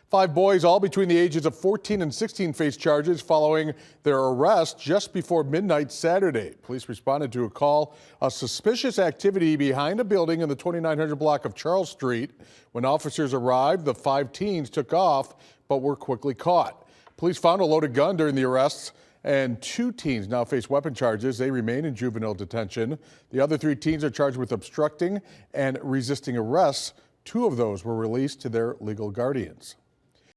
5 boys, all between the ages of 14 and 16, face charges following their arrest just before midnight Saturday. Police responded to a call of suspicious activity behind a building in the 2900 block of Charles Street. When officers arrived, the 5 teens took off but were quickly caught. Police found a loaded gun during the arrests, and 2 teens now face weapon charges. They remain in juvenile detention. The other 3 teens are charged with obstructing and resisting arrests. 2 of those were released to their legal guardians.